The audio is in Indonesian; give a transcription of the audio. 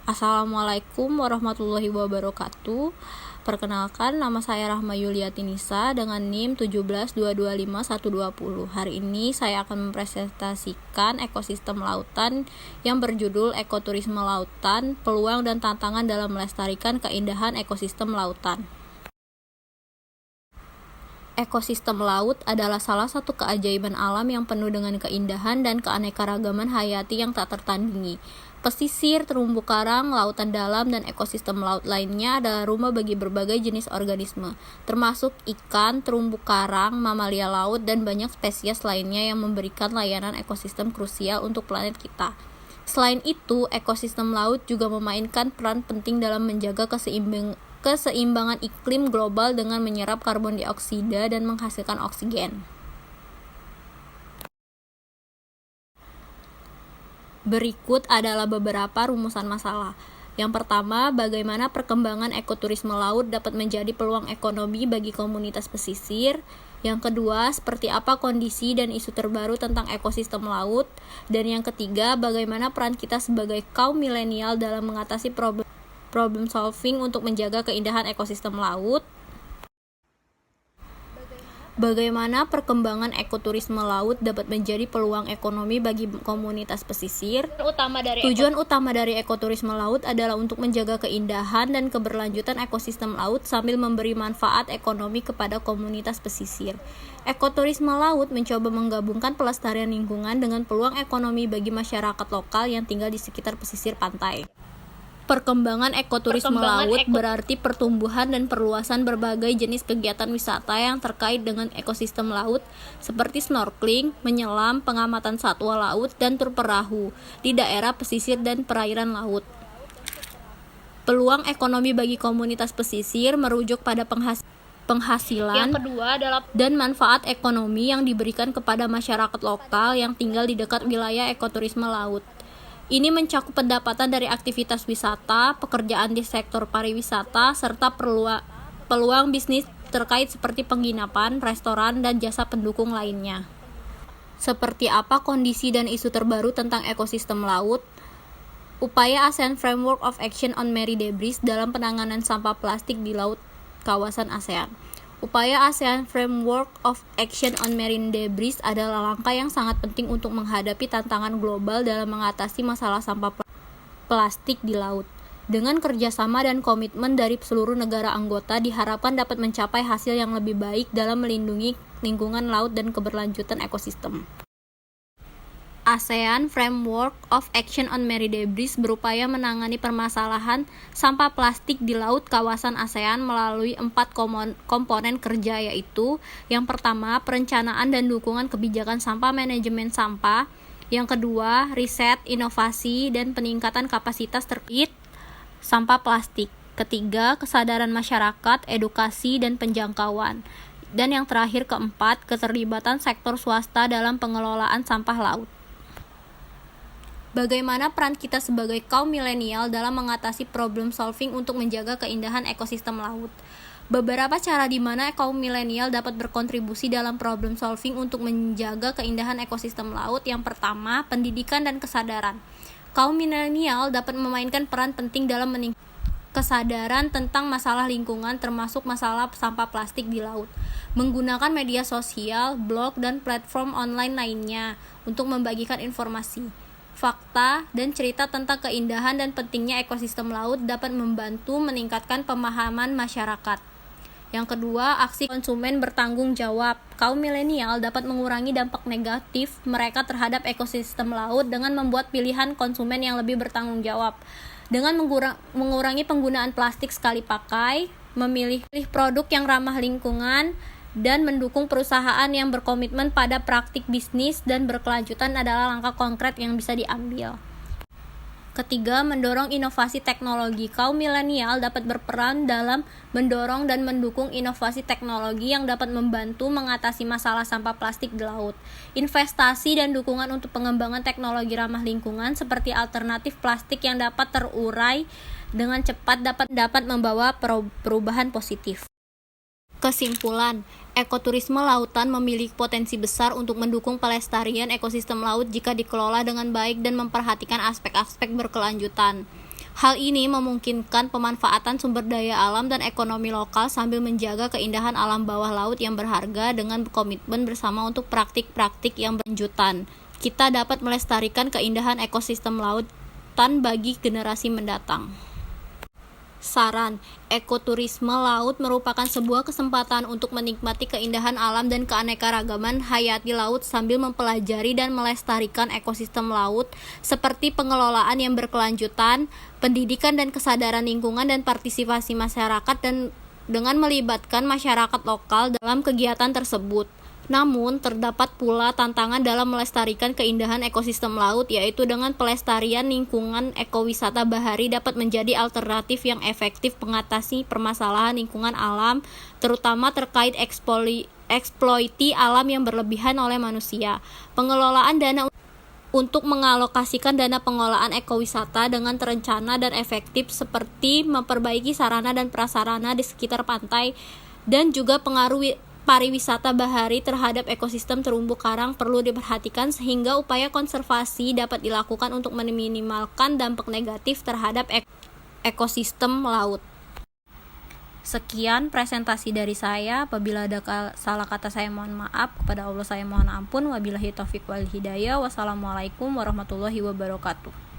Assalamualaikum warahmatullahi wabarakatuh. Perkenalkan, nama saya Rahma Yuliati Nisa dengan NIM 172251120. Hari ini saya akan mempresentasikan ekosistem lautan yang berjudul Ekoturisme Lautan, Peluang dan Tantangan dalam Melestarikan Keindahan Ekosistem Lautan. Ekosistem laut adalah salah satu keajaiban alam yang penuh dengan keindahan dan keanekaragaman hayati yang tak tertandingi. Pesisir, terumbu karang, lautan dalam, dan ekosistem laut lainnya adalah rumah bagi berbagai jenis organisme, termasuk ikan, terumbu karang, mamalia laut, dan banyak spesies lainnya yang memberikan layanan ekosistem krusial untuk planet kita. Selain itu, ekosistem laut juga memainkan peran penting dalam menjaga keseimbangan iklim global dengan menyerap karbon dioksida dan menghasilkan oksigen. Berikut adalah beberapa rumusan masalah. Yang pertama, bagaimana perkembangan ekoturisme laut dapat menjadi peluang ekonomi bagi komunitas pesisir. Yang kedua, seperti apa kondisi dan isu terbaru tentang ekosistem laut. Dan yang ketiga, bagaimana peran kita sebagai kaum milenial dalam mengatasi problem solving untuk menjaga keindahan ekosistem laut. Bagaimana perkembangan ekoturisme laut dapat menjadi peluang ekonomi bagi komunitas pesisir. Tujuan utama dari ekoturisme laut adalah untuk menjaga keindahan dan keberlanjutan ekosistem laut sambil memberi manfaat ekonomi kepada komunitas pesisir. Ekoturisme laut mencoba menggabungkan pelestarian lingkungan dengan peluang ekonomi bagi masyarakat lokal yang tinggal di sekitar pesisir pantai. Perkembangan ekoturisme laut berarti pertumbuhan dan perluasan berbagai jenis kegiatan wisata yang terkait dengan ekosistem laut seperti snorkeling, menyelam, pengamatan satwa laut, dan tur perahu di daerah pesisir dan perairan laut. Peluang ekonomi bagi komunitas pesisir merujuk pada penghasilan dan manfaat ekonomi yang diberikan kepada masyarakat lokal yang tinggal di dekat wilayah ekoturisme laut. Ini mencakup pendapatan dari aktivitas wisata, pekerjaan di sektor pariwisata, serta peluang bisnis terkait seperti penginapan, restoran, dan jasa pendukung lainnya. Seperti apa kondisi dan isu terbaru tentang ekosistem laut? Upaya ASEAN Framework of Action on Marine Debris dalam penanganan sampah plastik di laut kawasan ASEAN. Upaya ASEAN Framework of Action on Marine Debris adalah langkah yang sangat penting untuk menghadapi tantangan global dalam mengatasi masalah sampah plastik di laut. Dengan kerjasama dan komitmen dari seluruh negara anggota, diharapkan dapat mencapai hasil yang lebih baik dalam melindungi lingkungan laut dan keberlanjutan ekosistem. ASEAN Framework of Action on Marine Debris berupaya menangani permasalahan sampah plastik di laut kawasan ASEAN melalui 4 komponen kerja, yaitu yang pertama, perencanaan dan dukungan kebijakan sampah manajemen sampah. Yang kedua, riset, inovasi, dan peningkatan kapasitas terkait sampah plastik. Ketiga, kesadaran masyarakat, edukasi, dan penjangkauan. Dan yang terakhir, keempat, keterlibatan sektor swasta dalam pengelolaan sampah laut. Bagaimana peran kita sebagai kaum milenial dalam mengatasi problem solving untuk menjaga keindahan ekosistem laut? Beberapa cara di mana kaum milenial dapat berkontribusi dalam problem solving untuk menjaga keindahan ekosistem laut. Yang pertama, pendidikan dan kesadaran. Kaum milenial dapat memainkan peran penting dalam meningkatkan kesadaran tentang masalah lingkungan, termasuk masalah sampah plastik di laut. Menggunakan media sosial, blog, dan platform online lainnya untuk membagikan informasi, fakta, dan cerita tentang keindahan dan pentingnya ekosistem laut dapat membantu meningkatkan pemahaman masyarakat. Yang kedua, aksi konsumen bertanggung jawab. Kaum milenial dapat mengurangi dampak negatif mereka terhadap ekosistem laut dengan membuat pilihan konsumen yang lebih bertanggung jawab. Dengan mengurangi penggunaan plastik sekali pakai, memilih produk yang ramah lingkungan, dan mendukung perusahaan yang berkomitmen pada praktik bisnis dan berkelanjutan adalah langkah konkret yang bisa diambil. Ketiga, mendorong inovasi teknologi. Kaum milenial dapat berperan dalam mendorong dan mendukung inovasi teknologi yang dapat membantu mengatasi masalah sampah plastik di laut. Investasi dan dukungan untuk pengembangan teknologi ramah lingkungan seperti alternatif plastik yang dapat terurai dengan cepat dapat membawa perubahan positif. Kesimpulan, ekoturisme lautan memiliki potensi besar untuk mendukung pelestarian ekosistem laut jika dikelola dengan baik dan memperhatikan aspek-aspek berkelanjutan. Hal ini memungkinkan pemanfaatan sumber daya alam dan ekonomi lokal sambil menjaga keindahan alam bawah laut yang berharga dengan komitmen bersama untuk praktik-praktik yang berlanjutan. Kita dapat melestarikan keindahan ekosistem lautan bagi generasi mendatang. Saran, ekoturisme laut merupakan sebuah kesempatan untuk menikmati keindahan alam dan keanekaragaman hayati laut sambil mempelajari dan melestarikan ekosistem laut seperti pengelolaan yang berkelanjutan, pendidikan dan kesadaran lingkungan dan partisipasi masyarakat dan dengan melibatkan masyarakat lokal dalam kegiatan tersebut. Namun, terdapat pula tantangan dalam melestarikan keindahan ekosistem laut, yaitu dengan pelestarian lingkungan ekowisata bahari dapat menjadi alternatif yang efektif mengatasi permasalahan lingkungan alam, terutama terkait eksploitasi alam yang berlebihan oleh manusia. Pengelolaan dana untuk mengalokasikan dana pengelolaan ekowisata dengan terencana dan efektif seperti memperbaiki sarana dan prasarana di sekitar pantai dan juga pengaruh pariwisata bahari terhadap ekosistem terumbu karang perlu diperhatikan sehingga upaya konservasi dapat dilakukan untuk meminimalkan dampak negatif terhadap ekosistem laut. Sekian presentasi dari saya. Apabila ada salah kata saya mohon maaf, kepada Allah saya mohon ampun. Wabillahi taufiq wal hidayah. Wassalamualaikum warahmatullahi wabarakatuh.